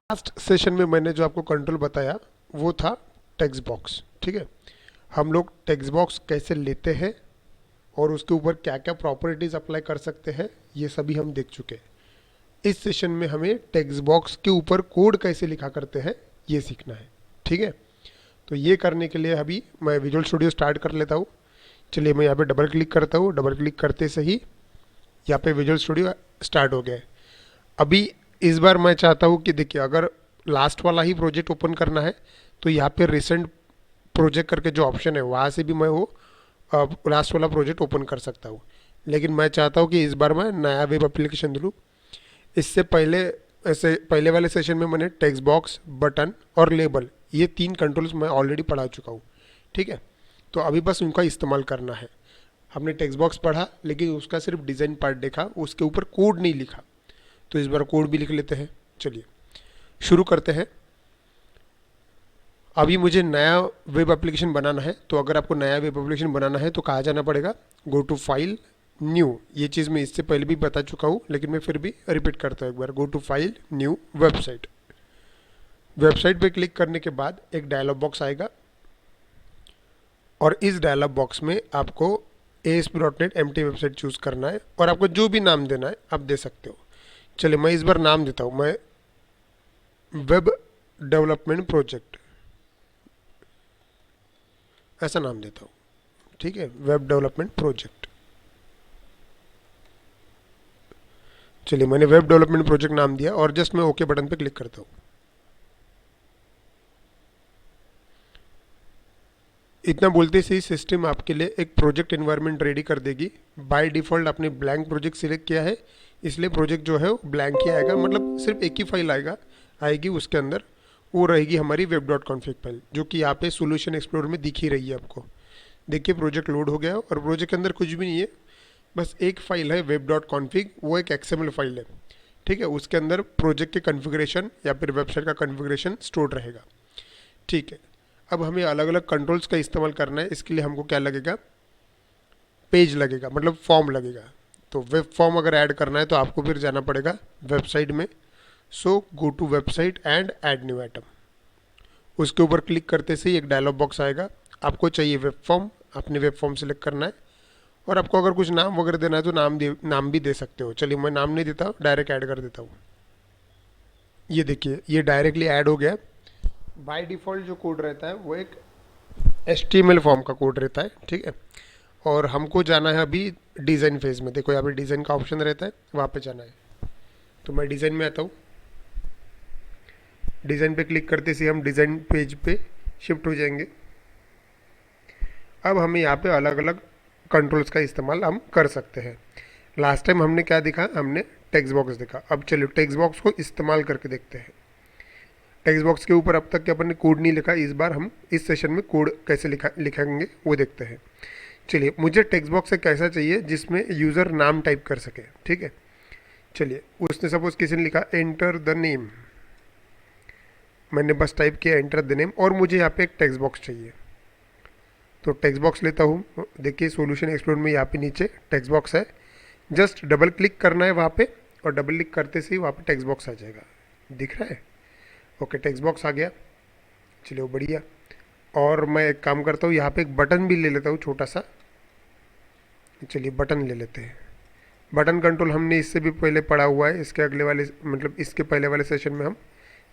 Last session में मैंने जो आपको कंट्रोल बताया वो था टेक्स्ट बॉक्स। ठीक है, हम लोग टेक्स्ट बॉक्स कैसे लेते हैं और उसके ऊपर क्या क्या प्रॉपर्टीज अप्लाई कर सकते हैं ये सभी हम देख चुके हैं। इस सेशन में हमें टेक्स्ट बॉक्स के ऊपर कोड कैसे लिखा करते हैं ये सीखना है। ठीक है, तो ये करने के लिए अभी मैं विजुअल स्टूडियो स्टार्ट कर लेता हूँ। चलिए मैं यहाँ पे डबल क्लिक करता हूँ। डबल क्लिक करते से ही यहाँ पे विजुअल स्टूडियो स्टार्ट हो गया है। अभी इस बार मैं चाहता हूँ कि देखिए, अगर लास्ट वाला ही प्रोजेक्ट ओपन करना है तो यहाँ पे रिसेंट प्रोजेक्ट करके जो ऑप्शन है वहाँ से भी मैं वो लास्ट वाला प्रोजेक्ट ओपन कर सकता हूँ। लेकिन मैं चाहता हूँ कि इस बार मैं नया वेब एप्लीकेशन दूँ। इससे पहले ऐसे पहले वाले सेशन में मैंने टेक्स्ट बॉक्स, बटन और लेबल ये 3 कंट्रोल्स मैं ऑलरेडी पढ़ा चुका हूँ। ठीक है, तो अभी बस उनका इस्तेमाल करना है। हमने टेक्स्ट बॉक्स पढ़ा लेकिन उसका सिर्फ डिज़ाइन पार्ट देखा, उसके ऊपर कोड नहीं लिखा। तो इस बार कोड भी लिख लेते हैं। चलिए शुरू करते हैं। अभी मुझे नया वेब एप्लीकेशन बनाना है, तो अगर आपको नया वेब एप्लीकेशन बनाना है तो कहाँ जाना पड़ेगा? Go to file, new. ये चीज़ मैं इससे पहले भी बता चुका हूँ लेकिन मैं फिर भी रिपीट करता हूँ एक बार। Go to file, new, website. Website पे क्लिक करने के बाद एक डायलॉग बॉक्स आएगा और इस डायलॉग बॉक्स में आपको ASP.NET एम्प्टी वेबसाइट चूज़ करना है और आपको जो भी नाम देना है आप दे सकते हो। चलिए मैं इस बार नाम देता हूँ, मैं वेब डेवलपमेंट प्रोजेक्ट ऐसा नाम देता हूँ। ठीक है, वेब डेवलपमेंट प्रोजेक्ट। चलिए मैंने वेब डेवलपमेंट प्रोजेक्ट नाम दिया और जस्ट मैं ओके बटन पे क्लिक करता हूँ। इतना बोलते से ही सिस्टम आपके लिए एक प्रोजेक्ट एनवायरनमेंट रेडी कर देगी। बाय डिफ़ॉल्ट आपने ब्लैंक प्रोजेक्ट सिलेक्ट किया है इसलिए प्रोजेक्ट जो है वो ब्लैंक ही आएगा, मतलब सिर्फ एक ही फाइल आएगी उसके अंदर। वो रहेगी हमारी वेब डॉट कॉन्फिग फाइल, जो कि यहाँ पे सोल्यूशन एक्सप्लोर में दिख ही रही है आपको। देखिए प्रोजेक्ट लोड हो गया और प्रोजेक्ट के अंदर कुछ भी नहीं है, बस एक फाइल है वेब डॉट कॉन्फिग, वो एक XML फाइल है। ठीक है, उसके अंदर प्रोजेक्ट के कन्फिग्रेशन या फिर वेबसाइट का कन्फिग्रेशन स्टोर रहेगा। ठीक है, अब हमें अलग अलग कंट्रोल्स का इस्तेमाल करना है। इसके लिए हमको क्या लगेगा? पेज लगेगा, मतलब फॉर्म लगेगा। तो वेब फॉर्म अगर ऐड करना है तो आपको फिर जाना पड़ेगा वेबसाइट में। So go to website and add new item. उसके ऊपर क्लिक करते से ही एक डायलॉग बॉक्स आएगा। आपको चाहिए वेब फॉर्म, आपने वेब फॉर्म सेलेक्ट करना है और आपको अगर कुछ नाम वगैरह देना है तो नाम भी दे सकते हो। चलिए मैं नाम नहीं देता, डायरेक्ट ऐड कर देता हूँ। ये देखिए ये डायरेक्टली ऐड हो गया। बाय डिफ़ॉल्ट जो कोड रहता है वो एक HTML फॉर्म का कोड रहता है। ठीक है, और हमको जाना है अभी डिज़ाइन फेज़ में। देखो यहाँ पे डिज़ाइन का ऑप्शन रहता है, वहाँ पे जाना है। तो मैं डिज़ाइन में आता हूँ। डिज़ाइन पे क्लिक करते से हम डिज़ाइन पेज पे शिफ्ट हो जाएंगे। अब हमें यहाँ पे अलग अलग कंट्रोल्स का इस्तेमाल हम कर सकते हैं। लास्ट टाइम हमने क्या देखा? हमने टेक्स्ट बॉक्स देखा। अब चलिए टेक्स्ट बॉक्स को इस्तेमाल करके देखते हैं। टेक्स्ट बॉक्स के ऊपर अब तक के अपन ने कोड नहीं लिखा, इस बार हम इस सेशन में कोड कैसे लिखेंगे वो देखते हैं। चलिए मुझे टेक्स्ट बॉक्स एक ऐसा चाहिए जिसमें यूज़र नाम टाइप कर सके। ठीक है, चलिए उसने सपोज किसी ने लिखा एंटर द नेम, मैंने बस टाइप किया एंटर द नेम और मुझे यहाँ पे एक टेक्स्ट बॉक्स चाहिए। तो टेक्स्ट बॉक्स लेता हूँ। देखिए सोल्यूशन एक्सप्लोर में यहाँ पे नीचे टेक्स्ट बॉक्स है, जस्ट डबल क्लिक करना है वहाँ पे और डबल क्लिक करते से ही वहाँ पे टेक्स्ट बॉक्स आ जाएगा। दिख रहा है? ओके, टेक्स्ट बॉक्स आ गया। चलिए बढ़िया। और मैं एक काम करता हूँ, यहाँ पे एक बटन भी ले लेता हूँ छोटा सा। चलिए बटन ले लेते हैं। बटन कंट्रोल हमने इससे भी पहले पढ़ा हुआ है, इसके अगले वाले मतलब इसके पहले वाले सेशन में हम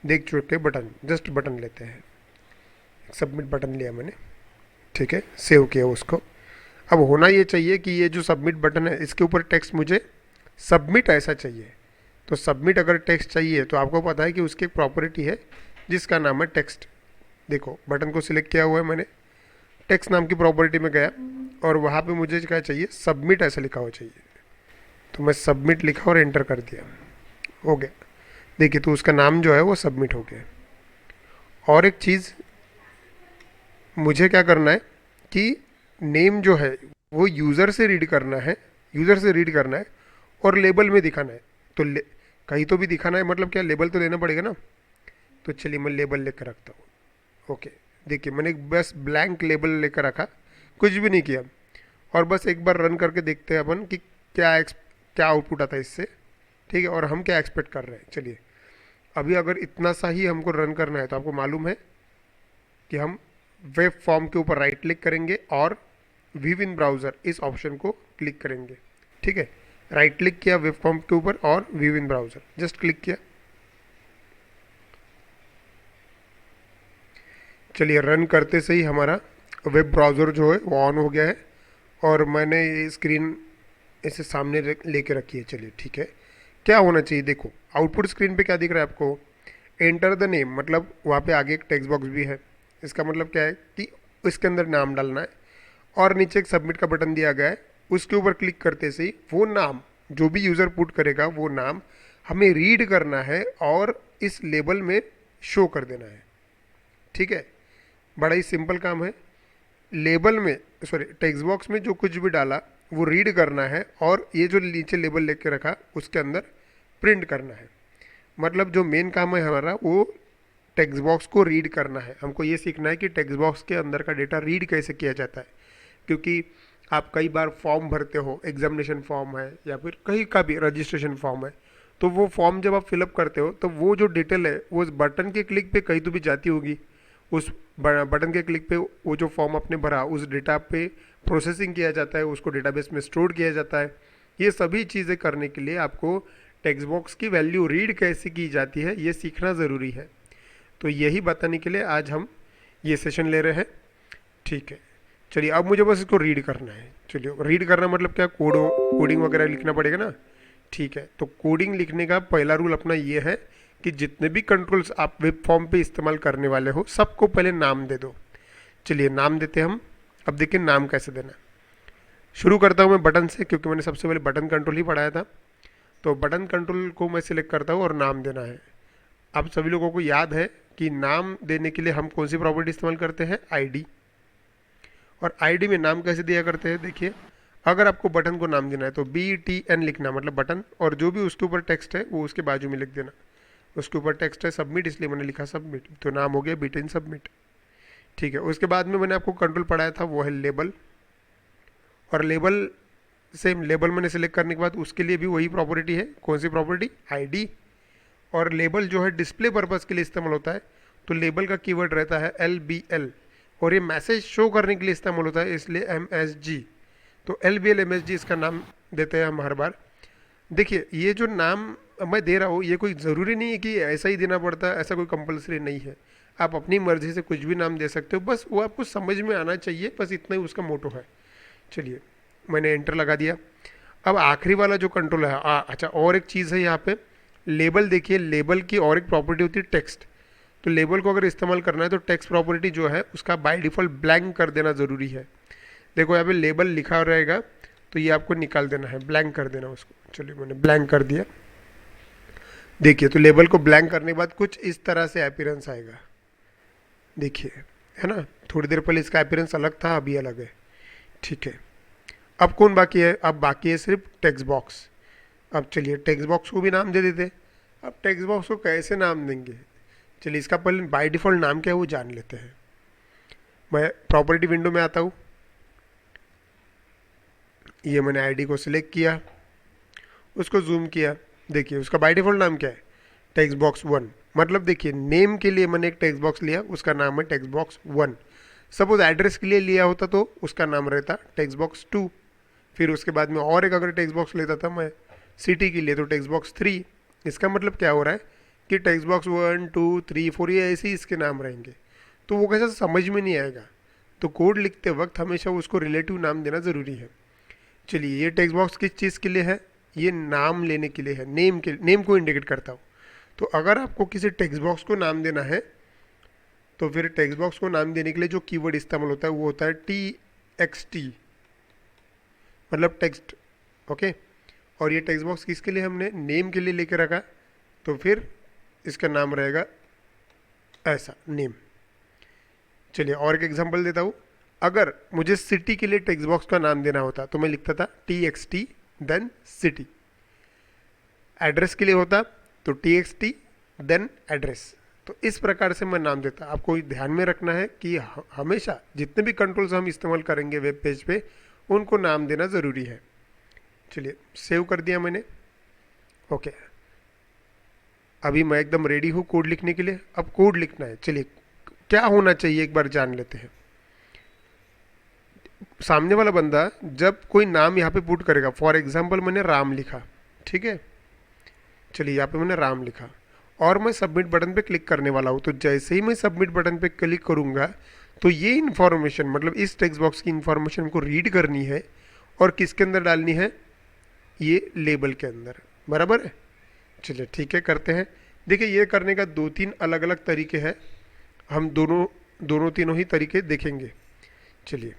देख चुके हैं। बटन, जस्ट बटन लेते हैं। सबमिट बटन लिया मैंने। ठीक है, सेव किया उसको। अब होना ये चाहिए कि ये जो सबमिट बटन है इसके ऊपर टेक्स्ट मुझे सबमिट ऐसा चाहिए। तो सबमिट अगर टेक्स्ट चाहिए तो आपको पता है कि उसकी एक प्रॉपर्टी है जिसका नाम है टेक्स्ट। देखो बटन को सिलेक्ट किया हुआ है मैंने, टेक्स्ट नाम की प्रॉपर्टी में गया और वहाँ पे मुझे क्या चाहिए? सबमिट ऐसा लिखा हुआ चाहिए। तो मैं सबमिट लिखा और एंटर कर दिया, हो गया। देखिए तो उसका नाम जो है वो सबमिट हो गया। और एक चीज़ मुझे क्या करना है कि नेम जो है वो यूज़र से रीड करना है, यूज़र से रीड करना है और लेबल में दिखाना है। तो कहीं तो भी दिखाना है, मतलब क्या लेबल तो लेना पड़ेगा ना। तो चलिए मैं लेबल लेकर रखता हूँ। ओके, देखिए मैंने बस ब्लैंक लेबल लेकर रखा, कुछ भी नहीं किया। और बस एक बार रन करके देखते हैं अपन कि क्या आउटपुट आता है इससे, ठीक है, और हम क्या एक्सपेक्ट कर रहे हैं। चलिए अभी अगर इतना सा ही हमको रन करना है तो आपको मालूम है कि हम वेब फॉर्म के ऊपर राइट क्लिक करेंगे और व्यू इन ब्राउज़र इस ऑप्शन को क्लिक करेंगे, ठीक है। राइट क्लिक किया वेब फॉर्म के ऊपर और व्यू इन ब्राउज़र जस्ट क्लिक किया। चलिए रन करते से ही हमारा वेब ब्राउज़र जो है वो ऑन हो गया है और मैंने ये स्क्रीन इसे सामने लेके रखी है। चलिए ठीक है, क्या होना चाहिए देखो, आउटपुट स्क्रीन पे क्या दिख रहा है आपको, एंटर द नेम, मतलब वहाँ पे आगे एक टेक्स्ट बॉक्स भी है। इसका मतलब क्या है कि इसके अंदर नाम डालना है और नीचे एक सबमिट का बटन दिया गया है, उसके ऊपर क्लिक करते से ही वो नाम जो भी यूज़र पुट करेगा वो नाम हमें रीड करना है और इस लेबल में शो कर देना है, ठीक है। बड़ा ही सिंपल काम है। लेबल में टेक्स्ट बॉक्स में जो कुछ भी डाला वो रीड करना है और ये जो नीचे लेबल लेके रखा उसके अंदर प्रिंट करना है। मतलब जो मेन काम है हमारा वो टेक्स्ट बॉक्स को रीड करना है। हमको ये सीखना है कि टेक्स्ट बॉक्स के अंदर का डेटा रीड कैसे किया जाता है, क्योंकि आप कई बार फॉर्म भरते हो, एग्जामिनेशन फॉर्म है या फिर कहीं का भी रजिस्ट्रेशन फॉर्म है, तो वो फॉर्म जब आप फिलअप करते हो तो वो जो डिटेल है वो उस बटन के क्लिक पे कहीं तो भी जाती होगी। उस बटन के क्लिक पे वो जो फॉर्म आपने भरा उस डेटा पे प्रोसेसिंग किया जाता है, उसको डेटाबेस में स्टोर किया जाता है। ये सभी चीज़ें करने के लिए आपको टेक्स्ट बॉक्स की वैल्यू रीड कैसे की जाती है ये सीखना ज़रूरी है। तो यही बताने के लिए आज हम ये सेशन ले रहे हैं, ठीक है। चलिए अब मुझे बस इसको रीड करना है। चलिए रीड करना मतलब क्या, कोडिंग वगैरह लिखना पड़ेगा ना, ठीक है। तो कोडिंग लिखने का पहला रूल अपना ये है कि जितने भी कंट्रोल्स आप वेब फॉर्म पे इस्तेमाल करने वाले हो सबको पहले नाम दे दो। चलिए नाम देते हैं हम। अब देखिए नाम कैसे देना। शुरू करता हूँ मैं बटन से, क्योंकि मैंने सबसे पहले बटन कंट्रोल ही पढ़ाया था। तो बटन कंट्रोल को मैं सिलेक्ट करता हूँ और नाम देना है। आप सभी लोगों को याद है कि नाम देने के लिए हम कौन सी प्रॉपर्टी इस्तेमाल करते हैं, आईडी। और आईडी में नाम कैसे दिया करते हैं, देखिए अगर आपको बटन को नाम देना है तो BTN लिखना, मतलब बटन, और जो भी उसके ऊपर टेक्स्ट है वो उसके बाजू में लिख देना। उसके ऊपर टेक्स्ट है सबमिट, इसलिए मैंने लिखा सबमिट, तो नाम हो गया BTN सबमिट, ठीक है। उसके बाद में मैंने आपको कंट्रोल पढ़ाया था वो है लेबल, और लेबल सेम, लेबल मैंने सेलेक्ट करने के बाद उसके लिए भी वही प्रॉपर्टी है। कौन सी प्रॉपर्टी, आईडी। और लेबल जो है डिस्प्ले पर्पज़ के लिए इस्तेमाल होता है, तो लेबल का कीवर्ड रहता है LBL, और ये मैसेज शो करने के लिए इस्तेमाल होता है, इसलिए MSG। तो LBL MSG इसका नाम देते हैं हम हर बार। देखिए ये जो नाम मैं दे रहा हूँ ये कोई ज़रूरी नहीं है कि ऐसा ही देना पड़ता है, ऐसा कोई कंपलसरी नहीं है। आप अपनी मर्जी से कुछ भी नाम दे सकते हो, बस वो आपको समझ में आना चाहिए, बस इतना ही उसका मोटो है। चलिए मैंने एंटर लगा दिया। अब आखिरी वाला जो कंट्रोल है, अच्छा और एक चीज़ है यहाँ पे, लेबल। देखिए लेबल की और एक प्रॉपर्टी होती है टेक्स्ट। तो लेबल को अगर इस्तेमाल करना है तो टेक्स्ट प्रॉपर्टी जो है उसका बाय डिफ़ॉल्ट ब्लैंक कर देना ज़रूरी है। देखो यहाँ पे लेबल लिखा रहेगा तो ये आपको निकाल देना है, ब्लैंक कर देना उसको। चलिए मैंने ब्लैंक कर दिया। देखिए तो लेबल को ब्लैंक करने के बाद कुछ इस तरह से अपीयरेंस आएगा, देखिए, है ना। थोड़ी देर पहले इसका अपीयरेंस अलग था, अभी अलग है, ठीक है। अब कौन बाकी है, अब बाकी है सिर्फ टेक्स्ट बॉक्स। अब चलिए टेक्स्ट बॉक्स को भी नाम दे देते। अब टेक्स्ट बॉक्स को कैसे नाम देंगे, चलिए इसका पहले बाय डिफ़ॉल्ट नाम क्या है वो जान लेते हैं। मैं प्रॉपर्टी विंडो में आता हूँ, ये मैंने आईडी को सिलेक्ट किया, उसको जूम किया, देखिए उसका बाय डिफ़ॉल्ट नाम क्या है, टेक्स्ट बॉक्स 1। मतलब देखिए नेम के लिए मैंने एक टेक्स्ट बॉक्स लिया, उसका नाम है टेक्स्ट बॉक्स 1। सपोज एड्रेस के लिए लिया होता तो उसका नाम रहता टेक्स्ट बॉक्स 2। फिर उसके बाद में और एक अगर टेक्स्ट बॉक्स लेता था मैं सिटी के लिए तो टेक्स्ट बॉक्स 3। इसका मतलब क्या हो रहा है कि टेक्स्ट बॉक्स 1 2 3 4 ये ऐसे ही इसके नाम रहेंगे, तो वो कैसा समझ में नहीं आएगा। तो कोड लिखते वक्त हमेशा उसको रिलेटिव नाम देना ज़रूरी है। चलिए ये टेक्स्ट बॉक्स किस चीज़ के लिए है, ये नाम लेने के लिए है, नेम को इंडिकेट करता हूँ। तो अगर आपको किसी टेक्स्ट बॉक्स को नाम देना है तो फिर टेक्स्ट बॉक्स को नाम देने के लिए जो कीवर्ड इस्तेमाल होता है वो होता है TXT, मतलब टेक्स्ट, ओके। और ये टेक्स्ट बॉक्स किसके लिए हमने नेम के लिए लेके रखा, तो फिर इसका नाम रहेगा ऐसा, नेम। चलिए और एक एग्जांपल देता हूँ। अगर मुझे सिटी के लिए टेक्स्ट बॉक्स का नाम देना होता तो मैं लिखता था TXT देन सिटी। एड्रेस के लिए होता तो TXT देन एड्रेस। तो इस प्रकार से मैं नाम देता। आपको ध्यान में रखना है कि हमेशा जितने भी कंट्रोल्स हम इस्तेमाल करेंगे वेब पेज पे उनको नाम देना ज़रूरी है। चलिए सेव कर दिया मैंने। ओके, अभी मैं एकदम रेडी हूँ कोड लिखने के लिए। अब कोड लिखना है। चलिए क्या होना चाहिए एक बार जान लेते हैं। सामने वाला बंदा जब कोई नाम यहाँ पे पुट करेगा, फॉर एग्जाम्पल मैंने राम लिखा, ठीक है, चलिए यहाँ पे मैंने राम लिखा और मैं सबमिट बटन पे क्लिक करने वाला हूँ। तो जैसे ही मैं सबमिट बटन पे क्लिक करूँगा तो ये इन्फॉर्मेशन, मतलब इस टेक्स्ट बॉक्स की इन्फॉर्मेशन को रीड करनी है और किसके अंदर डालनी है, ये लेबल के अंदर। बराबर है। चलिए ठीक है, करते हैं। देखिए ये करने का दो तीन अलग अलग तरीके हैं, हम दोनों तीनों ही तरीके देखेंगे। चलिए,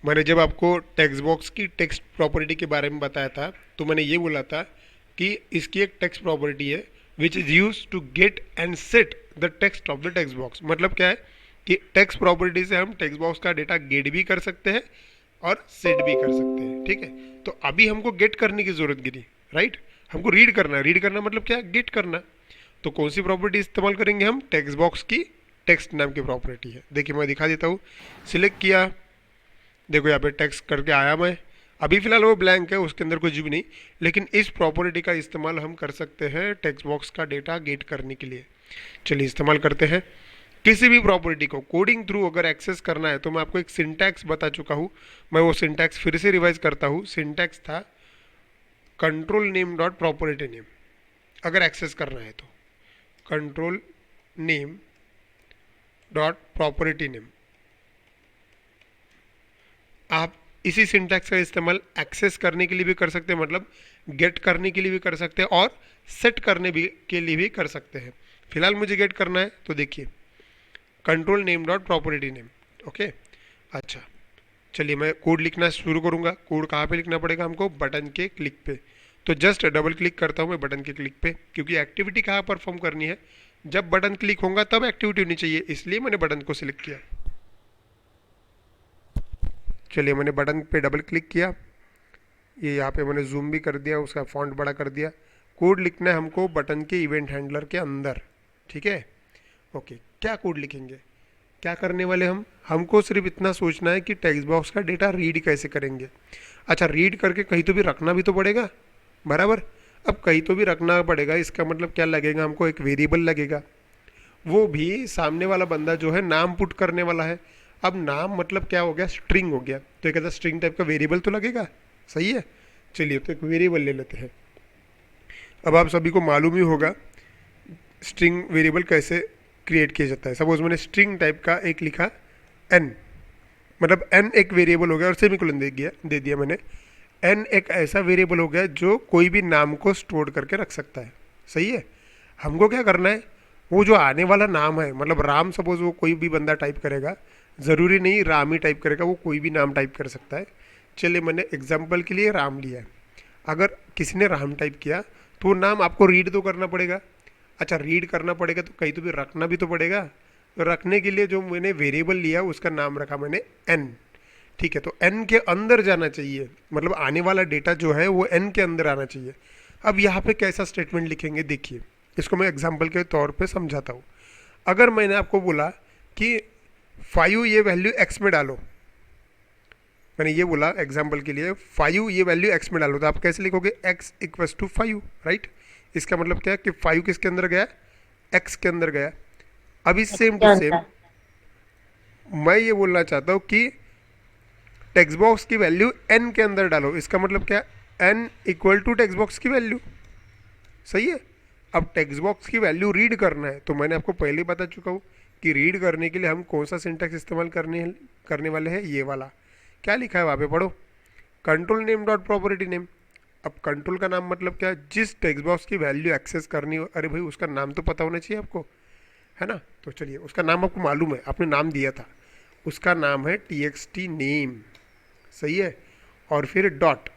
मैंने जब आपको टेक्स्ट बॉक्स की टेक्स्ट प्रॉपर्टी के बारे में बताया था तो मैंने ये बोला था कि इसकी एक टेक्स्ट प्रॉपर्टी है which is use to get and set the text of the text box. मतलब क्या है कि टेक्स्ट प्रॉपर्टी से हम टेक्स्ट बॉक्स का डेटा गेट भी कर सकते हैं और सेट भी कर सकते हैं। ठीक है, तो अभी हमको गेट करने की जरूरत गिरी, राइट। हमको रीड करना है। रीड करना मतलब क्या, गेट करना। तो कौन सी प्रॉपर्टी इस्तेमाल करेंगे हम, टेक्स्ट बॉक्स की टेक्स्ट नाम की प्रॉपर्टी है। देखिए मैं दिखा देता हूँ। सिलेक्ट किया, देखो यहाँ पे टेक्स्ट करके आया मैं। अभी फिलहाल वो ब्लैंक है, उसके अंदर कुछ भी नहीं, लेकिन इस प्रॉपर्टी का इस्तेमाल हम कर सकते हैं टेक्स्ट बॉक्स का डेटा गेट करने के लिए। चलिए इस्तेमाल करते हैं। किसी भी प्रॉपर्टी को कोडिंग थ्रू अगर एक्सेस करना है तो मैं आपको एक सिंटैक्स बता चुका हूँ, मैं वो सिंटैक्स फिर से रिवाइज करता हूँ। सिंटैक्स था control name dot property name. अगर एक्सेस करना है तो control name dot property name. आप इसी सिंटैक्स का इस्तेमाल एक्सेस करने के लिए भी कर सकते हैं, मतलब गेट करने के लिए भी कर सकते हैं और सेट करने भी के लिए भी कर सकते हैं। फिलहाल मुझे गेट करना है तो देखिए control name dot property name. Okay, अच्छा चलिए मैं कोड लिखना शुरू करूँगा। कोड कहाँ पे लिखना पड़ेगा हमको, बटन के क्लिक पे। तो जस्ट डबल क्लिक करता हूँ मैं बटन के क्लिक पे, क्योंकि एक्टिविटी कहाँ परफॉर्म करनी है, जब बटन क्लिक होगा तब एक्टिविटी होनी चाहिए, इसलिए मैंने बटन को सिलेक्ट किया। चलिए मैंने बटन पे डबल क्लिक किया, ये यहाँ पे मैंने जूम भी कर दिया, उसका फॉन्ट बड़ा कर दिया। कोड लिखना है हमको बटन के इवेंट हैंडलर के अंदर। ठीक है, ओके। क्या कोड लिखेंगे, क्या करने वाले हमको सिर्फ इतना सोचना है कि टेक्स्ट बॉक्स का डेटा रीड कैसे करेंगे। अच्छा, रीड करके कहीं तो भी रखना भी तो पड़ेगा, बराबर। अब कहीं तो भी रखना पड़ेगा, इसका मतलब क्या लगेगा हमको, एक वेरिएबल लगेगा। वो भी सामने वाला बंदा जो है नाम पुट करने वाला है। अब नाम मतलब क्या हो गया, स्ट्रिंग हो गया, तो एक ऐसा स्ट्रिंग टाइप का वेरिएबल तो लगेगा। सही है, चलिए तो एक वेरिएबल ले लेते हैं। अब आप सभी को मालूम ही होगा स्ट्रिंग वेरिएबल कैसे क्रिएट किया जाता है। सपोज मैंने स्ट्रिंग टाइप का एक लिखा n, मतलब n एक वेरिएबल हो गया और सेमीकोलन दे दिया मैंने। n एक ऐसा वेरिएबल हो गया जो कोई भी नाम को स्टोर करके रख सकता है। सही है, हमको क्या करना है, वो जो आने वाला नाम है, मतलब राम, सपोज वो कोई भी बंदा टाइप करेगा, ज़रूरी नहीं राम ही टाइप करेगा, वो कोई भी नाम टाइप कर सकता है। चलिए मैंने एग्जाम्पल के लिए राम लिया है। अगर किसी ने राम टाइप किया तो वो नाम आपको रीड तो करना पड़ेगा। अच्छा, रीड करना पड़ेगा तो कहीं तो भी रखना भी तो पड़ेगा। तो रखने के लिए जो मैंने वेरिएबल लिया उसका नाम रखा मैंने n। ठीक है, तो n के अंदर जाना चाहिए, मतलब आने वाला डेटा जो है वो n के अंदर आना चाहिए। अब यहाँ पे कैसा स्टेटमेंट लिखेंगे, देखिए इसको मैं एग्जाम्पल के तौर पे समझाता हूँ। अगर मैंने आपको बोला कि 5 ये वैल्यू x में डालो, मैंने ये बोला एग्जाम्पल के लिए 5 ये वैल्यू x में डालो, तो आप कैसे लिखोगे, x इक्वल्स टू 5, राइट। इसका मतलब क्या है कि 5 किसके अंदर गया, x के अंदर गया। अभी सेम टू सेम मैं ये बोलना चाहता हूँ कि टेक्स्ट बॉक्स की वैल्यू n के अंदर डालो। इसका मतलब क्या, n equal to text box की वैल्यू। सही है, अब टेक्स्ट बॉक्स की वैल्यू रीड करना है, तो मैंने आपको पहले ही बता चुका हूँ कि रीड करने के लिए हम कौन सा सिंटैक्स इस्तेमाल करने वाले हैं, ये वाला। क्या लिखा है वहाँ पे पढ़ो, control name dot property name. अब कंट्रोल का नाम मतलब क्या, जिस टेक्स्ट बॉक्स की वैल्यू एक्सेस करनी हो, अरे भाई उसका नाम तो पता होना चाहिए आपको, है ना। तो चलिए उसका नाम आपको मालूम है, आपने नाम दिया था, उसका नाम है txt नेम। सही है, और फिर डॉट,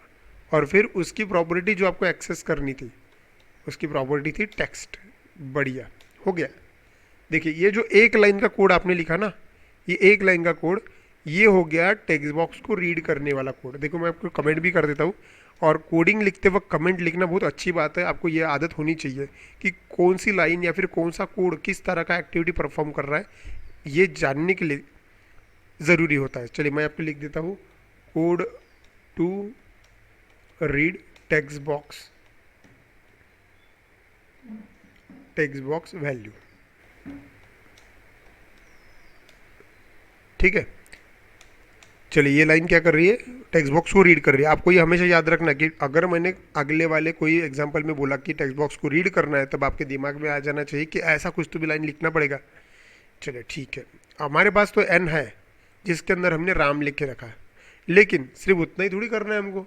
और फिर उसकी प्रॉपर्टी जो आपको एक्सेस करनी थी उसकी प्रॉपर्टी थी टेक्स्ट। बढ़िया हो गया। देखिए ये जो एक लाइन का कोड आपने लिखा ना, ये एक लाइन का कोड, ये हो गया टेक्स्ट बॉक्स को रीड करने वाला कोड। देखो मैं आपको कमेंट भी कर देता हूँ, और कोडिंग लिखते वक्त कमेंट लिखना बहुत अच्छी बात है, आपको ये आदत होनी चाहिए कि कौन सी लाइन या फिर कौन सा कोड किस तरह का एक्टिविटी परफॉर्म कर रहा है, ये जानने के लिए ज़रूरी होता है। चलिए मैं आपको लिख देता हूँ, code to read text box value. ठीक है, चलिए ये लाइन क्या कर रही है, टेक्स्ट बॉक्स को रीड कर रही है। आपको ये हमेशा याद रखना कि अगर मैंने अगले वाले कोई एग्जांपल में बोला कि टेक्स्ट बॉक्स को रीड करना है, तब आपके दिमाग में आ जाना चाहिए कि ऐसा कुछ तो भी लाइन लिखना पड़ेगा। चलिए ठीक है, हमारे पास तो एन है जिसके अंदर हमने राम लिख के रखा है, लेकिन सिर्फ उतना ही थोड़ी करना है हमको।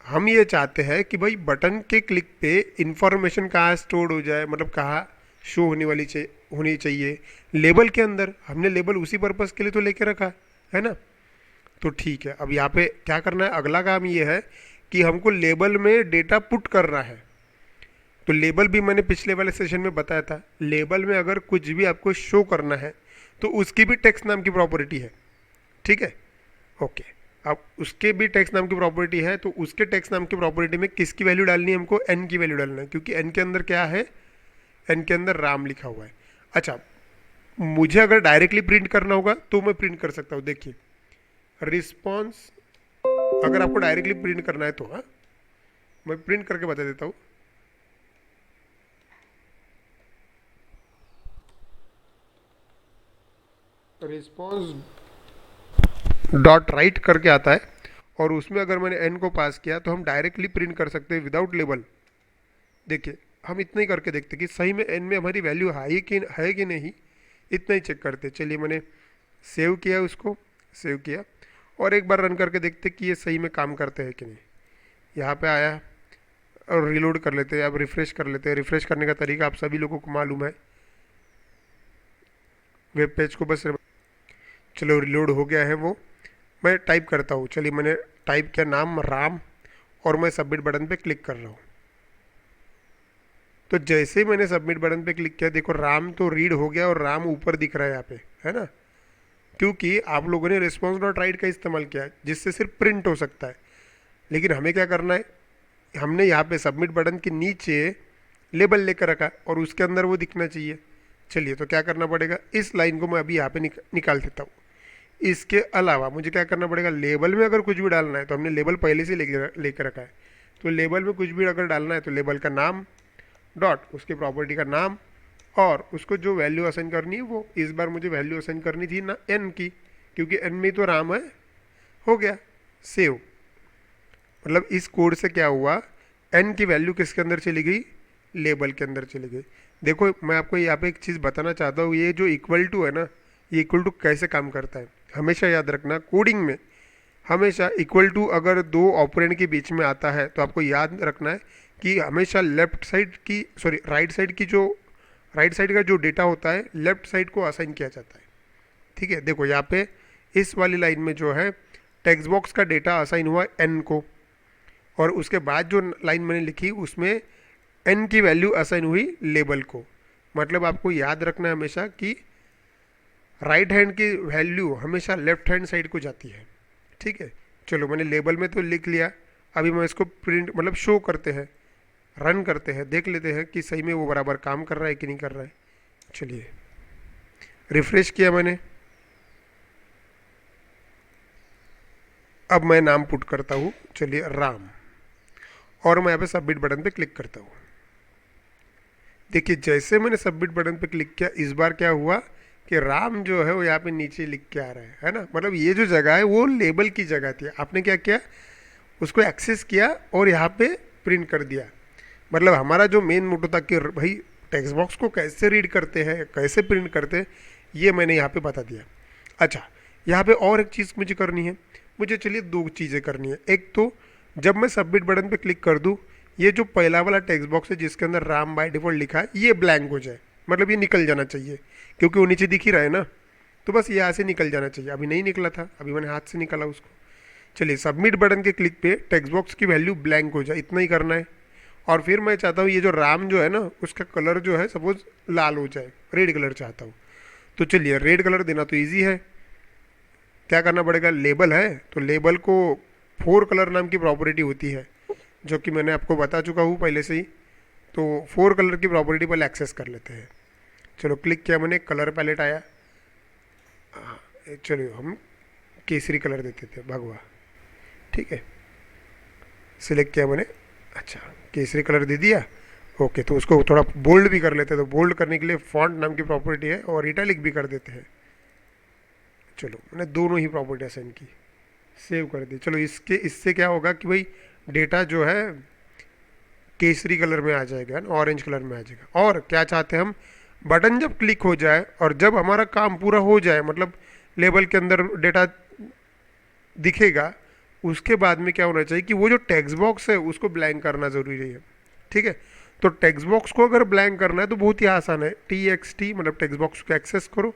हम ये चाहते हैं कि भाई बटन के क्लिक पे इंफॉर्मेशन कहाँ स्टोर हो जाए, मतलब कहाँ शो होनी चाहिए लेबल के अंदर। हमने लेबल उसी पर्पज़ के लिए तो लेके रखा है ना। तो ठीक है, अब यहाँ पे क्या करना है, अगला काम ये है कि हमको लेबल में डेटा पुट करना है। तो लेबल भी मैंने पिछले वाले सेशन में बताया था, लेबल में अगर कुछ भी आपको शो करना है तो उसकी भी टेक्स्ट नाम की प्रॉपर्टी है। ठीक है, ओके, अब उसके भी टेक्स्ट नाम की प्रॉपर्टी है, तो उसके टेक्स्ट नाम की प्रॉपर्टी में किसकी वैल्यू डालनी है हमको, एन की वैल्यू डालना है, क्योंकि एन के अंदर क्या है, एन के अंदर राम लिखा हुआ है। अच्छा, मुझे अगर डायरेक्टली प्रिंट करना होगा तो मैं प्रिंट कर सकता हूँ। देखिए रिस्पॉन्स, अगर आपको डायरेक्टली प्रिंट करना है तो हाँ, मैं प्रिंट करके बता देता हूँ। रिस्पॉन्स डॉट राइट करके आता है, और उसमें अगर मैंने एन को पास किया तो हम डायरेक्टली प्रिंट कर सकते हैं विदाउट लेबल। देखिए हम इतना ही करके देखते कि सही में एन में हमारी वैल्यू है कि नहीं, इतना ही चेक करते। चलिए मैंने सेव किया, उसको सेव किया, और एक बार रन करके देखते कि ये सही में काम करते हैं कि नहीं। यहाँ पे आया और रिलोड कर लेते हैं, अब रिफ़्रेश कर लेते हैं। रिफ़्रेश करने का तरीका आप सभी लोगों को मालूम है, वेब पेज को बस, चलो रिलोड हो गया है वो। मैं टाइप करता हूँ, चलिए मैंने टाइप किया नाम राम, और मैं सबमिट बटन पे क्लिक कर रहा हूँ। तो जैसे ही मैंने सबमिट बटन पे क्लिक किया, देखो राम तो रीड हो गया और राम ऊपर दिख रहा है यहाँ पे, है ना, क्योंकि आप लोगों ने रिस्पॉन्स डॉट राइट का इस्तेमाल किया है जिससे सिर्फ प्रिंट हो सकता है। लेकिन हमें क्या करना है, हमने यहाँ पे सबमिट बटन के नीचे लेबल लेकर रखा और उसके अंदर वो दिखना चाहिए। चलिए तो क्या करना पड़ेगा, इस लाइन को मैं अभी यहाँ पे निकाल देता हूँ। इसके अलावा मुझे क्या करना पड़ेगा, लेबल में अगर कुछ भी डालना है तो हमने लेबल पहले से लेकर रखा है, तो लेबल में कुछ भी अगर डालना है तो लेबल का नाम डॉट उसके प्रॉपर्टी का नाम, और उसको जो वैल्यू असाइन करनी है वो, इस बार मुझे वैल्यू असाइन करनी थी ना एन की, क्योंकि एन में तो राम है, हो गया सेव। मतलब इस कोड से क्या हुआ, एन की वैल्यू किसके अंदर चली गई, लेबल के अंदर चली गई। देखो मैं आपको यहाँ पे एक चीज़ बताना चाहता हूँ, ये जो इक्वल टू है ना, ये इक्वल टू कैसे काम करता है हमेशा याद रखना। कोडिंग में हमेशा इक्वल टू अगर दो ऑपरेंड के बीच में आता है तो आपको याद रखना है कि हमेशा लेफ्ट साइड की, सॉरी राइट साइड का जो डेटा होता है लेफ्ट साइड को असाइन किया जाता है। ठीक है, देखो यहाँ पे इस वाली लाइन में जो है टेक्स्ट बॉक्स का डेटा असाइन हुआ एन को, और उसके बाद जो लाइन मैंने लिखी उसमें एन की वैल्यू असाइन हुई लेबल को। मतलब आपको याद रखना है हमेशा कि राइट हैंड की वैल्यू हमेशा लेफ्ट हैंड साइड को जाती है। ठीक है, चलो मैंने लेबल में तो लिख लिया, अभी मैं इसको प्रिंट मतलब शो करते हैं, रन करते हैं, देख लेते हैं कि सही में वो बराबर काम कर रहा है कि नहीं कर रहा है। चलिए रिफ्रेश किया मैंने, अब मैं नाम पुट करता हूँ, चलिए राम, और मैं यहाँ पे सबमिट बटन पे क्लिक करता हूँ। देखिए जैसे मैंने सबमिट बटन पे क्लिक किया, इस बार क्या हुआ कि राम जो है वो यहाँ पे नीचे लिख के आ रहा है ना। मतलब ये जो जगह है वो लेबल की जगह थी, आपने क्या किया, उसको एक्सेस किया और यहाँ पे प्रिंट कर दिया। मतलब हमारा जो मेन मोटो था कि भाई टेक्स्ट बॉक्स को कैसे रीड करते हैं, कैसे प्रिंट करते हैं, ये मैंने यहाँ पे बता दिया। अच्छा, यहाँ पे और एक चीज़ मुझे करनी है, मुझे चलिए दो चीज़ें करनी है। एक तो जब मैं सबमिट बटन पे क्लिक कर दूँ, ये जो पहला वाला टेक्स्ट बॉक्स है जिसके अंदर राम बाय डिफ़ॉल्ट लिखा है, ये ब्लैंक हो जाए, मतलब ये निकल जाना चाहिए, क्योंकि वो नीचे दिख ही रहा है ना, तो बस यहाँ से निकल जाना चाहिए। अभी नहीं निकला था, अभी मैंने हाथ से निकाला उसको। चलिए सबमिट बटन के क्लिक पे टेक्स्ट बॉक्स की वैल्यू ब्लैंक हो जाए, इतना ही करना है। और फिर मैं चाहता हूँ ये जो राम जो है ना, उसका कलर जो है सपोज लाल हो जाए, रेड कलर चाहता हूँ। तो चलिए रेड कलर देना तो ईजी है, क्या करना पड़ेगा, लेबल है तो लेबल को 4 कलर नाम की प्रॉपर्टी होती है, जो कि मैंने आपको बता चुका हूँ पहले से ही। तो 4 कलर की प्रॉपर्टी पहले एक्सेस कर लेते हैं। चलो क्लिक किया मैंने, कलर पैलेट आया, चलो हम केसरी कलर देते थे, भगवा, ठीक है, सिलेक्ट किया मैंने, अच्छा केसरी कलर दे दिया। ओके, तो उसको थोड़ा बोल्ड भी कर लेते हैं, तो बोल्ड करने के लिए फॉन्ट नाम की प्रॉपर्टी है और इटैलिक भी कर देते हैं। चलो मैंने दोनों ही प्रॉपर्टी असाइन की, सेव कर दी। चलो इससे क्या होगा कि भाई डेटा जो है केसरी कलर में आ जाएगा ना, ऑरेंज कलर में आ जाएगा। और क्या चाहते हैं हम, बटन जब क्लिक हो जाए और जब हमारा काम पूरा हो जाए, मतलब लेबल के अंदर डेटा दिखेगा, उसके बाद में क्या होना चाहिए कि वो जो टेक्स्ट बॉक्स है उसको ब्लैंक करना ज़रूरी है, ठीक है। तो टेक्स्ट बॉक्स को अगर ब्लैंक करना है तो बहुत ही आसान है, TXT मतलब टेक्स्ट बॉक्स को एक्सेस करो,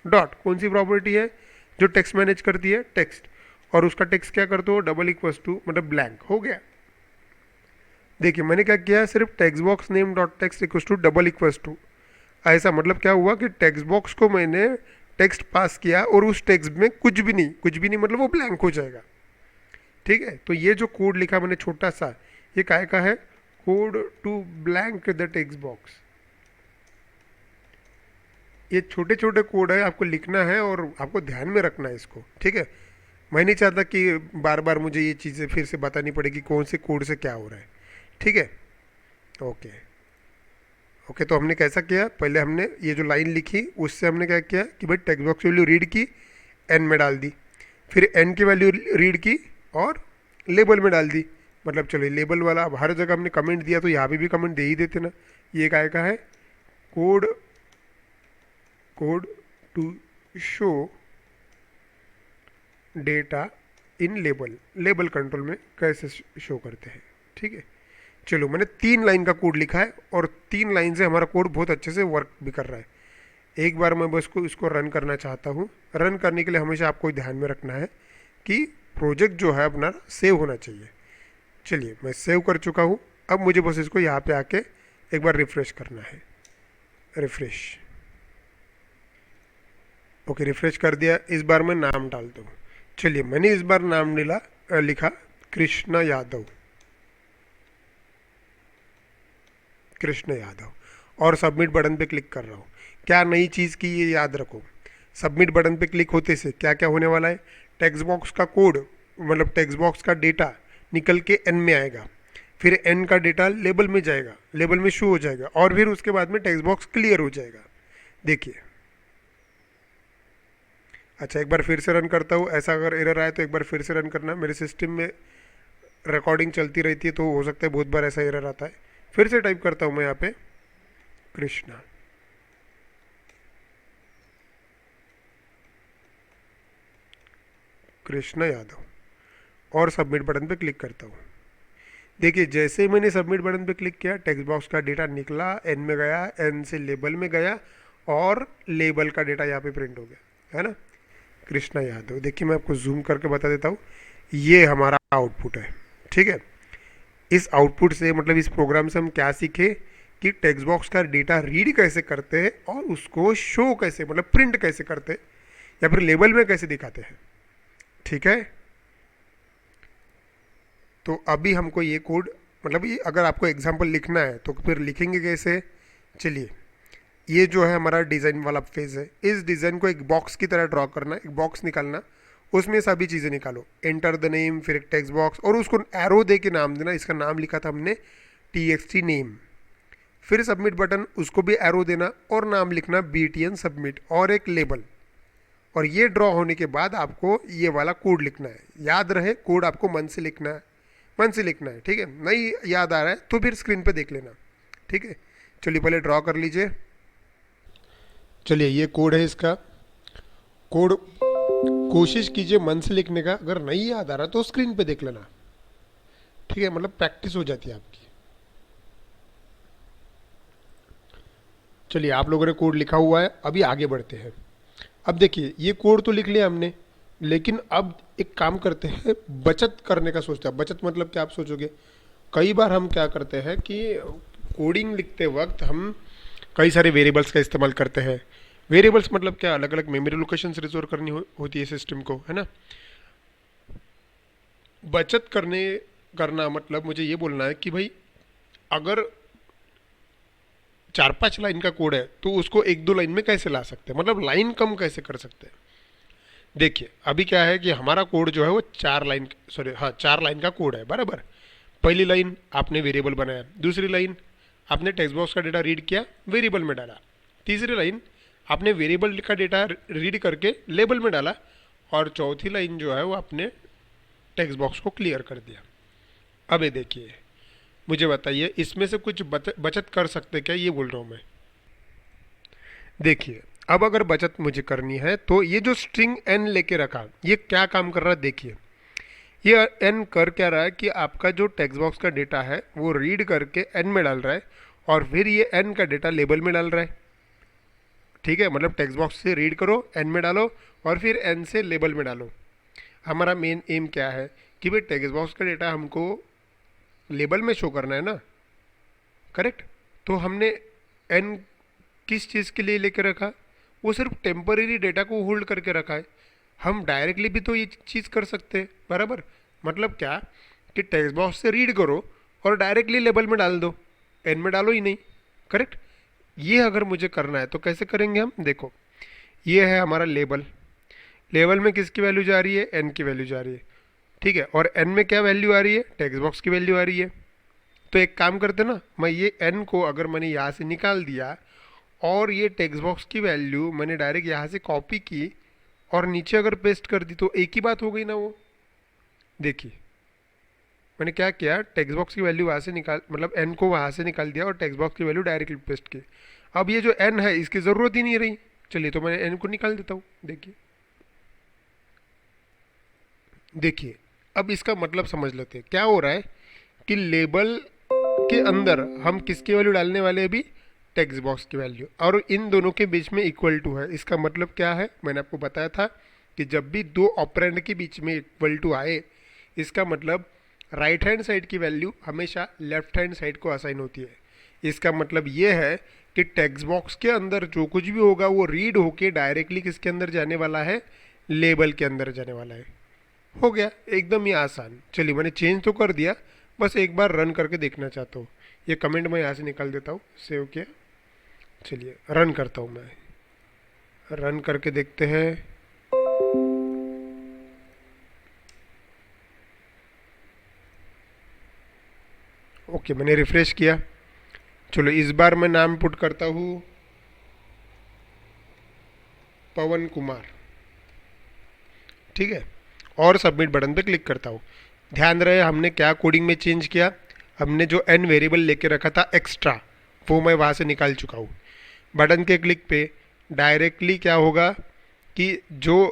डॉट कौन सी प्रॉपर्टी है जो टेक्स्ट मैनेज करती है, टेक्स्ट, और उसका टेक्स्ट क्या करते हो, डबल इक्वल्स टू मतलब ब्लैंक, हो गया। देखिए मैंने क्या किया, सिर्फ text box name dot text equals to double equals to, ऐसा मतलब क्या हुआ कि टेक्स्ट बॉक्स को मैंने टेक्स्ट पास किया और उस टेक्स्ट में कुछ भी नहीं, कुछ भी नहीं मतलब वो ब्लैंक हो जाएगा, ठीक है। तो ये जो कोड लिखा मैंने छोटा सा, ये काय का है, code to blank the text box. ये छोटे छोटे कोड है, आपको लिखना है और आपको ध्यान में रखना है इसको, ठीक है। मैं नहीं चाहता कि बार बार मुझे ये चीज़ें फिर से बतानी पड़ेगी कौन से कोड से क्या हो रहा है, ठीक है। ओके ओके, तो हमने कैसा किया, पहले हमने ये जो लाइन लिखी उससे हमने क्या किया कि भाई टेक्स्ट बॉक्स की वैल्यू रीड की, एन में डाल दी, फिर एन की वैल्यू रीड की और लेबल में डाल दी। मतलब चलो लेबल वाला, अब हर जगह हमने कमेंट दिया तो यहाँ पे भी कमेंट दे ही देते ना। ये काय का है, code code to show data in label, label control में कैसे शो करते हैं, ठीक है। चलो मैंने 3 लाइन का कोड लिखा है और 3 लाइन से हमारा कोड बहुत अच्छे से वर्क भी कर रहा है। एक बार मैं बस को इसको रन करना चाहता हूँ। रन करने के लिए हमेशा आपको ध्यान में रखना है कि प्रोजेक्ट जो है अपना सेव होना चाहिए। चलिए मैं सेव कर चुका हूँ, अब मुझे बस इसको यहाँ पे आके एक बार रिफ्रेश करना है, रिफ्रेश। ओके रिफ्रेश कर दिया। इस बार मैं नाम डाल दूँ। चलिए मैंने इस बार नाम लिखा कृष्णा यादव, कृष्ण यादव, और सबमिट बटन पे क्लिक कर रहा हूँ। क्या नई चीज़ की ये याद रखो, सबमिट बटन पे क्लिक होते से क्या क्या होने वाला है, टेक्स्ट बॉक्स का कोड मतलब टेक्स्ट बॉक्स का डेटा निकल के एन में आएगा, फिर एन का डेटा लेबल में जाएगा, लेबल में शो हो जाएगा, और फिर उसके बाद में टेक्स्ट बॉक्स क्लियर हो जाएगा। देखिए अच्छा एक बार फिर से रन करता हूँ। ऐसा अगर एरर आए तो एक बार फिर से रन करना, मेरे सिस्टम में रिकॉर्डिंग चलती रहती है तो हो सकता है बहुत बार ऐसा एरर आता है। फिर से टाइप करता हूँ मैं यहाँ पे कृष्णा, कृष्णा यादव, और सबमिट बटन पे क्लिक करता हूँ। देखिए जैसे ही मैंने सबमिट बटन पे क्लिक किया टेक्स्ट बॉक्स का डेटा निकला, एन में गया, एन से लेबल में गया, और लेबल का डेटा यहाँ पे प्रिंट हो गया, है ना, कृष्णा यादव। देखिए मैं आपको जूम करके बता देता हूँ, ये हमारा आउटपुट है, ठीक है। इस आउटपुट से मतलब इस प्रोग्राम से हम क्या सीखे कि टेक्स्ट बॉक्स का डेटा रीड कैसे करते हैं और उसको शो कैसे मतलब प्रिंट कैसे करते हैं या फिर लेबल में कैसे दिखाते हैं, ठीक है। तो अभी हमको ये कोड मतलब ये अगर आपको एग्जांपल लिखना है तो फिर लिखेंगे कैसे। चलिए ये जो है हमारा डिज़ाइन वाला फेज है, इस डिज़ाइन को एक बॉक्स की तरह ड्रॉ करना, एक बॉक्स निकालना, उसमें सभी चीज़ें निकालो, एंटर द नेम, फिर एक टेक्स्ट बॉक्स, और उसको एरो दे के नाम देना। इसका नाम लिखा था हमने TXT नेम, फिर सबमिट बटन, उसको भी एरो देना और नाम लिखना BTN सबमिट, और एक लेबल। और ये ड्रॉ होने के बाद आपको ये वाला कोड लिखना है। याद रहे कोड आपको मन से लिखना है, मन से लिखना है, ठीक है। नहीं याद आ रहा है तो फिर स्क्रीन पे देख लेना, ठीक है। चलिए पहले ड्रॉ कर लीजिए। चलिए ये कोड है, इसका कोड कोशिश कीजिए मन से लिखने का, अगर नहीं याद आ रहा तो स्क्रीन पे देख लेना, ठीक है, मतलब प्रैक्टिस हो जाती है आपकी। चलिए आप लोगों ने कोड लिखा हुआ है, अभी आगे बढ़ते हैं। अब देखिए ये कोड तो लिख लिया हमने, लेकिन अब एक काम करते हैं, बचत करने का सोचते हैं। बचत मतलब क्या आप सोचोगे, कई बार हम क्या करते हैं कि कोडिंग लिखते वक्त हम कई सारे वेरिएबल्स का इस्तेमाल करते हैं। वेरिएबल्स मतलब क्या, अलग अलग मेमोरी लोकेशन रिजोर करनी होती है सिस्टम को, है ना। बचत करना मतलब मुझे ये बोलना है कि भाई अगर 4-5 लाइन का कोड है तो उसको 1-2 लाइन में कैसे ला सकते हैं, मतलब लाइन कम कैसे कर सकते हैं। देखिए अभी क्या है कि हमारा कोड जो है वो 4 लाइन, सॉरी हाँ 4 लाइन का कोड है बराबर। पहली लाइन आपने वेरिएबल बनाया, दूसरी लाइन आपने टेक्स्ट बॉक्स का डेटा रीड किया वेरिएबल में डाला, तीसरी लाइन आपने वेरिएबल का डेटा रीड करके लेबल में डाला, और चौथी लाइन जो है वो आपने टेक्स्ट बॉक्स को क्लियर कर दिया। अब ये देखिए, मुझे बताइए इसमें से कुछ बचत कर सकते क्या, ये बोल रहा हूँ मैं। देखिए अब अगर बचत मुझे करनी है तो ये जो स्ट्रिंग एन लेके रखा ये क्या काम कर रहा है, देखिए ये एन कर क्या रहा है कि आपका जो टेक्स्ट बॉक्स का डेटा है वो रीड करके एन में डाल रहा है, और फिर ये एन का डेटा लेबल में डाल रहा है। ठीक है, मतलब टेक्स्ट बॉक्स से रीड करो, एन में डालो, और फिर एन से लेबल में डालो। हमारा मेन एम क्या है कि भाई टेक्स्ट बॉक्स का डेटा हमको लेबल में शो करना है ना, करेक्ट। तो हमने एन किस चीज़ के लिए लेके रखा, वो सिर्फ टेम्परेरी डेटा को होल्ड करके रखा है। हम डायरेक्टली भी तो ये चीज़ कर सकते हैं बराबर। मतलब क्या कि टेक्स्ट बॉक्स से रीड करो और डायरेक्टली लेबल में डाल दो, एन में डालो ही नहीं, करेक्ट। ये अगर मुझे करना है तो कैसे करेंगे हम, देखो ये है हमारा लेबल, लेबल में किसकी वैल्यू जा रही है, एन की वैल्यू जा रही है, ठीक है। और एन में क्या वैल्यू आ रही है, टेक्स्ट बॉक्स की वैल्यू आ रही है। तो एक काम करते ना, मैं ये एन को अगर मैंने यहाँ से निकाल दिया और ये टेक्स्ट बॉक्स की वैल्यू मैंने डायरेक्ट यहाँ से कॉपी की और नीचे अगर पेस्ट कर दी तो एक ही बात हो गई ना वो। देखिए मैंने क्या किया, टेक्स्ट बॉक्स की वैल्यू वहाँ से निकाल, मतलब एन को वहाँ से निकाल दिया और टेक्स्ट बॉक्स की वैल्यू डायरेक्टली पेस्ट की। अब ये जो एन है इसकी ज़रूरत ही नहीं रही, चलिए तो मैं एन को निकाल देता हूँ। देखिए देखिए अब इसका मतलब समझ लेते हैं क्या हो रहा है कि लेबल के अंदर हम किसकी वैल्यू डालने वाले हैं अभी, टेक्स्ट बॉक्स की वैल्यू, और इन दोनों के बीच में इक्वल टू है। इसका मतलब क्या है, मैंने आपको बताया था कि जब भी दो ऑपरेंड के बीच में इक्वल टू आए, इसका मतलब राइट हैंड साइड की वैल्यू हमेशा लेफ्ट हैंड साइड को असाइन होती है। इसका मतलब ये है कि टेक्स्ट बॉक्स के अंदर जो कुछ भी होगा वो रीड होके डायरेक्टली किसके अंदर जाने वाला है, लेबल के अंदर जाने वाला है। हो गया एकदम ही आसान। चलिए मैंने चेंज तो कर दिया, बस एक बार रन करके देखना चाहता हूँ। ये कमेंट मैं यहाँ से निकाल देता हूँ, सेव किया। चलिए रन करता हूँ, मैं रन करके देखते हैं। ओके मैंने रिफ्रेश किया। चलो इस बार मैं नाम पुट करता हूँ पवन कुमार, ठीक है, और सबमिट बटन पे क्लिक करता हूँ। ध्यान रहे हमने क्या कोडिंग में चेंज किया, हमने जो एन वेरिएबल लेके रखा था एक्स्ट्रा वो मैं वहाँ से निकाल चुका हूँ। बटन के क्लिक पे डायरेक्टली क्या होगा कि जो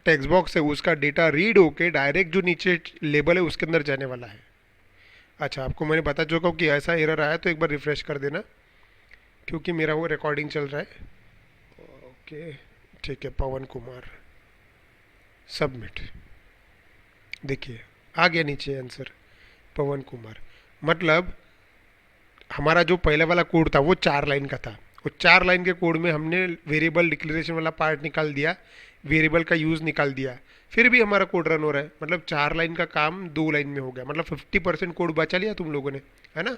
टेक्स्ट बॉक्स है उसका डेटा रीड होके डायरेक्ट जो नीचे लेबल है उसके अंदर जाने वाला है। अच्छा आपको मैंने बता चुका हूँ कि ऐसा एरर आया तो एक बार रिफ्रेश कर देना, क्योंकि मेरा वो रिकॉर्डिंग चल रहा है। ओके ठीक है, पवन कुमार, सबमिट। देखिए आ गया नीचे आंसर पवन कुमार। मतलब हमारा जो पहले वाला कोड था वो 4 लाइन का था, वो 4 लाइन के कोड में हमने वेरिएबल डिक्लेरेशन वाला पार्ट निकाल दिया, वेरिएबल का यूज़ निकाल दिया, फिर भी हमारा कोड रन हो रहा है। मतलब 4 लाइन का काम 2 लाइन में हो गया, मतलब 50% कोड बचा लिया तुम लोगों ने, है ना।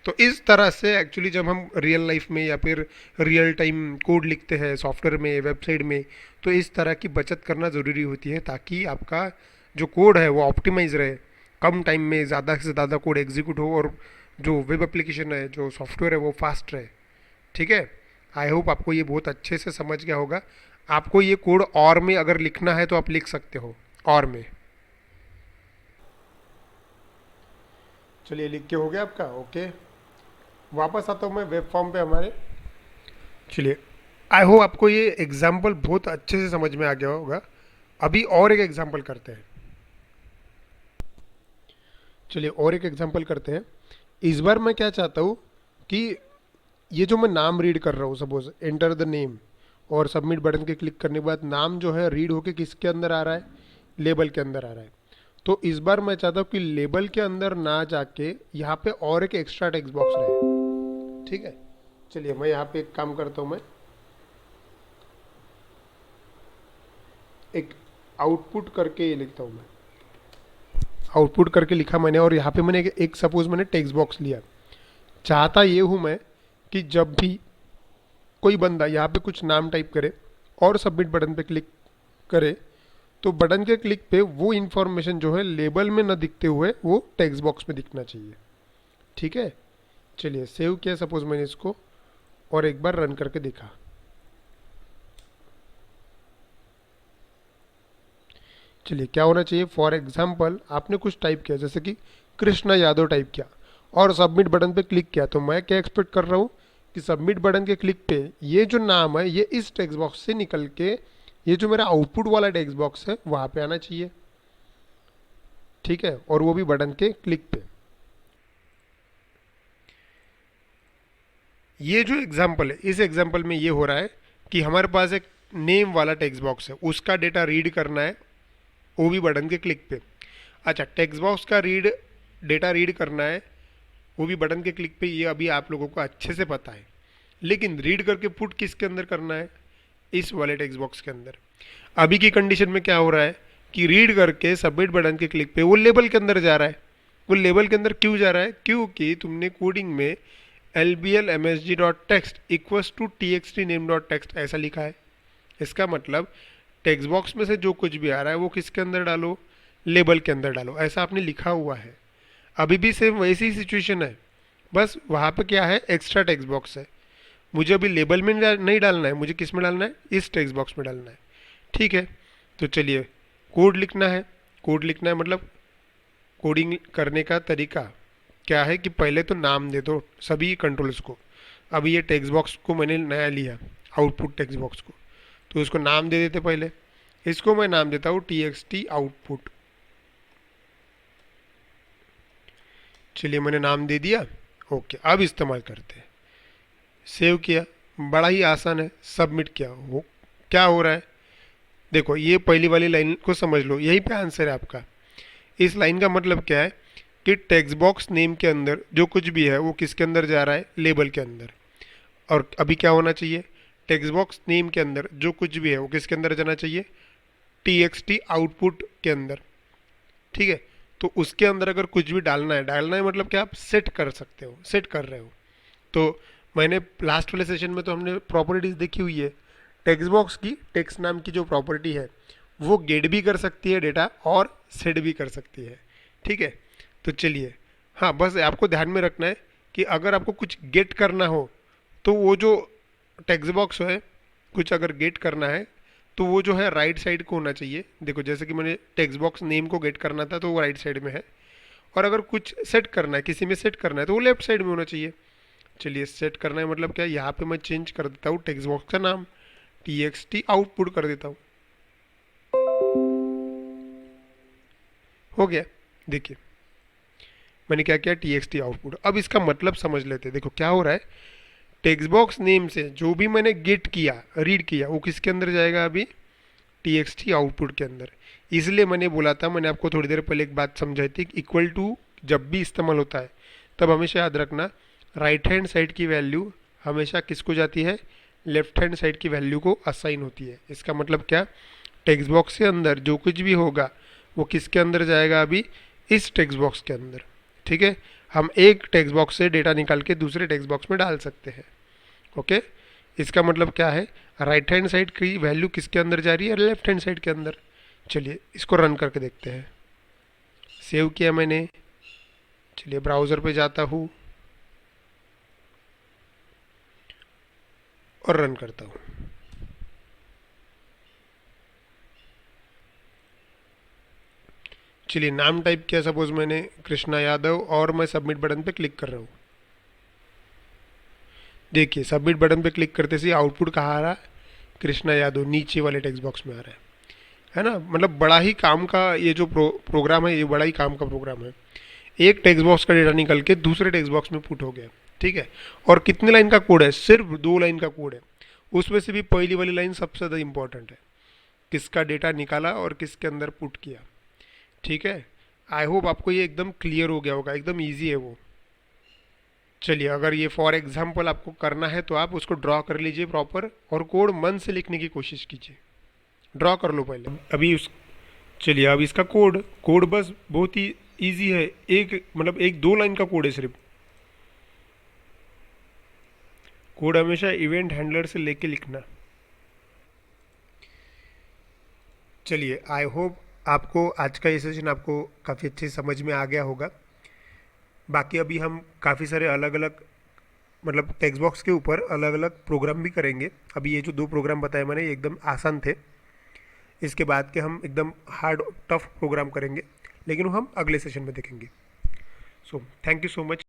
तो इस तरह से एक्चुअली जब हम रियल लाइफ में या फिर रियल टाइम कोड लिखते हैं सॉफ्टवेयर में, वेबसाइट में, तो इस तरह की बचत करना ज़रूरी होती है ताकि आपका जो कोड है वो ऑप्टिमाइज रहे, कम टाइम में ज़्यादा से ज़्यादा कोड एग्जीक्यूट हो, और जो वेब एप्लीकेशन है, जो सॉफ्टवेयर है वो फास्ट रहे। ठीक है, आई होप आपको ये बहुत अच्छे से समझ गया होगा। आपको ये कोड और में अगर लिखना है तो आप लिख सकते हो और में। चलिए लिख के हो गया आपका, ओके। वापस आता हूँ मैं वेब फॉर्म पे हमारे। चलिए आई होप आपको ये एग्जाम्पल बहुत अच्छे से समझ में आ गया होगा। अभी और एक एग्जाम्पल करते हैं। चलिए और एक एग्जाम्पल करते हैं। इस बार मैं क्या चाहता हूँ कि ये जो मैं नाम रीड कर रहा हूँ, सपोज एंटर द नेम, और सबमिट बटन के क्लिक करने के बाद नाम जो है रीड होके किसके अंदर आ रहा है, लेबल के अंदर आ रहा है। तो इस बार मैं चाहता हूँ कि लेबल के अंदर ना जाके यहाँ पे और एक एक्स्ट्रा टेक्स्ट बॉक्स रहे। ठीक है, चलिए मैं यहाँ पे एक काम करता हूँ, मैं एक आउटपुट करके ये लिखता हूँ। मैं आउटपुट करके लिखा मैंने, और यहाँ पे मैंने एक सपोज मैंने टेक्स्ट बॉक्स लिया। चाहता ये हूँ मैं कि जब भी कोई बंदा यहाँ पे कुछ नाम टाइप करे और सबमिट बटन पे क्लिक करे तो बटन के क्लिक पे वो इन्फॉर्मेशन जो है लेबल में न दिखते हुए वो टेक्स्ट बॉक्स में दिखना चाहिए। ठीक है, चलिए सेव किया सपोज मैंने इसको और एक बार रन करके देखा। चलिए क्या होना चाहिए, फॉर एग्जाम्पल आपने कुछ टाइप किया जैसे कि कृष्णा यादव टाइप किया और सबमिट बटन पे क्लिक किया, तो मैं क्या एक्सपेक्ट कर रहा हूँ कि सबमिट बटन के क्लिक पे ये जो नाम है ये इस टेक्स्ट बॉक्स से निकल के ये जो मेरा आउटपुट वाला टेक्स्ट बॉक्स है वहाँ पे आना चाहिए। ठीक है, और वो भी बटन के क्लिक पे। ये जो एग्जाम्पल है इस एग्जाम्पल में ये हो रहा है कि हमारे पास एक नेम वाला टेक्स्ट बॉक्स है, उसका डेटा रीड करना है वो भी बटन के क्लिक पे। अच्छा, टेक्स्ट बॉक्स का डेटा रीड करना है वो भी बटन के क्लिक पे, ये अभी आप लोगों को अच्छे से पता है। लेकिन रीड करके पुट किसके अंदर करना है, इस वाले टेक्स्ट बॉक्स के अंदर। अभी की कंडीशन में क्या हो रहा है कि रीड करके सबमिट बटन के क्लिक पे वो लेबल के अंदर जा रहा है। वो लेबल के अंदर क्यों जा रहा है, क्योंकि तुमने कोडिंग में lbl_msg.text equals to txt name.text ऐसा लिखा है। इसका मतलब टेक्स्ट बॉक्स में से जो कुछ भी आ रहा है वो किसके अंदर डालो, लेबल के अंदर डालो, ऐसा आपने लिखा हुआ है। अभी भी सेम वैसी ही सिचुएशन है, बस वहाँ पे क्या है एक्स्ट्रा टेक्स्ट बॉक्स है। मुझे अभी लेबल में नहीं डालना है, मुझे किस में डालना है, इस टेक्स्ट बॉक्स में डालना है। ठीक है, तो चलिए कोड लिखना है। कोड लिखना है मतलब कोडिंग करने का तरीका क्या है कि पहले तो नाम दे दो सभी कंट्रोल्स को। अभी ये टेक्स्ट बॉक्स को मैंने नया लिया, आउटपुट टेक्स्ट बॉक्स को, तो इसको नाम दे देते पहले। इसको मैं नाम देता हूँ txt आउटपुट। चलिए मैंने नाम दे दिया, ओके अब इस्तेमाल करते हैं। सेव किया, बड़ा ही आसान है, सबमिट किया, हो क्या हो रहा है देखो, ये पहली वाली लाइन को समझ लो, यही पे आंसर है आपका। इस लाइन का मतलब क्या है कि टेक्स्ट बॉक्स नेम के अंदर जो कुछ भी है वो किसके अंदर जा रहा है, लेबल के अंदर। और अभी क्या होना चाहिए, टेक्स्ट बॉक्स नेम के अंदर जो कुछ भी है वो किसके अंदर जाना चाहिए, txt आउटपुट के अंदर। ठीक है, तो उसके अंदर अगर कुछ भी डालना है मतलब क्या आप सेट कर सकते हो, सेट कर रहे हो। तो मैंने लास्ट वाले सेशन में तो हमने प्रॉपर्टीज देखी हुई है, टेक्स्ट बॉक्स की टेक्स्ट नाम की जो प्रॉपर्टी है वो गेट भी कर सकती है डेटा और सेट भी कर सकती है। ठीक है, तो चलिए, हाँ बस आपको ध्यान में रखना है कि अगर आपको कुछ गेट करना हो तो वो जो टेक्स्ट बॉक्स है कुछ अगर गेट करना है तो वो जो है राइट साइड को होना चाहिए। देखो जैसे कि मैंने टेक्स्ट बॉक्स नेम को गेट करना था तो वो राइट साइड में है, और अगर कुछ सेट करना है किसी में सेट करना है तो वो लेफ्ट साइड में होना चाहिए। चलिए सेट करना है मतलब क्या, यहाँ पे मैं चेंज कर देता हूँ टेक्स्ट बॉक्स का नाम, txt आउटपुट कर देता हूँ। हो गया, देखिए मैंने क्या किया, txt आउटपुट। अब इसका मतलब समझ लेते हैं। देखो क्या हो रहा है, टेक्स्ट बॉक्स नेम से जो भी मैंने गेट किया रीड किया वो किसके अंदर जाएगा, अभी txt आउटपुट के अंदर। इसलिए मैंने बोला था, मैंने आपको थोड़ी देर पहले एक बात समझाई थी, इक्वल टू जब भी इस्तेमाल होता है तब हमेशा याद रखना राइट हैंड साइड की वैल्यू हमेशा किसको जाती है, लेफ्ट हैंड साइड की वैल्यू को असाइन होती है। इसका मतलब क्या, टेक्स्ट बॉक्स के अंदर जो कुछ भी होगा वो किसके अंदर जाएगा, अभी इस टेक्स्ट बॉक्स के अंदर। ठीक है, हम एक टेक्स्ट बॉक्स से डेटा निकाल के दूसरे टेक्स्ट बॉक्स में डाल सकते हैं। ओके, इसका मतलब क्या है, राइट हैंड साइड की वैल्यू किसके अंदर जा रही है, लेफ्ट हैंड साइड के अंदर। चलिए इसको रन करके देखते हैं। सेव किया मैंने, चलिए ब्राउज़र पे जाता हूँ और रन करता हूँ। चलिए नाम टाइप किया सपोज मैंने कृष्णा यादव और मैं सबमिट बटन पे क्लिक कर रहा हूँ। देखिए सबमिट बटन पे क्लिक करते से आउटपुट कहाँ आ रहा है, कृष्णा यादव नीचे वाले टेक्स्ट बॉक्स में आ रहा है ना। मतलब बड़ा ही काम का ये जो प्रोग्राम है, ये बड़ा ही काम का प्रोग्राम है। एक टेक्स्ट बॉक्स का डेटा निकल के दूसरे टेक्स्ट बॉक्स में पुट हो गया। ठीक है, और कितने लाइन का कोड है, सिर्फ 2 लाइन का कोड है। उसमें से भी पहली वाली लाइन सबसे ज़्यादा इंपॉर्टेंट है, किसका डेटा निकाला और किसके अंदर पुट किया। ठीक है, आई होप आपको ये एकदम क्लियर हो गया होगा, एकदम ईजी है वो। चलिए अगर ये फॉर एग्जाम्पल आपको करना है तो आप उसको ड्रॉ कर लीजिए प्रॉपर, और कोड मन से लिखने की कोशिश कीजिए। ड्रॉ कर लो पहले अभी उस। चलिए अब इसका कोड कोड बस बहुत ही इजी है, एक मतलब 1-2 लाइन का कोड है सिर्फ। कोड हमेशा इवेंट हैंडलर से लेके लिखना। चलिए, आई होप आपको आज का ये सेशन आपको काफ़ी अच्छे समझ में आ गया होगा। बाकी अभी हम काफ़ी सारे अलग अलग मतलब टेक्स्ट बॉक्स के ऊपर अलग अलग प्रोग्राम भी करेंगे। अभी ये जो 2 प्रोग्राम बताए मैंने ये एकदम आसान थे। इसके बाद के हम एकदम हार्ड टफ प्रोग्राम करेंगे, लेकिन वो हम अगले सेशन में देखेंगे। So thank you so much.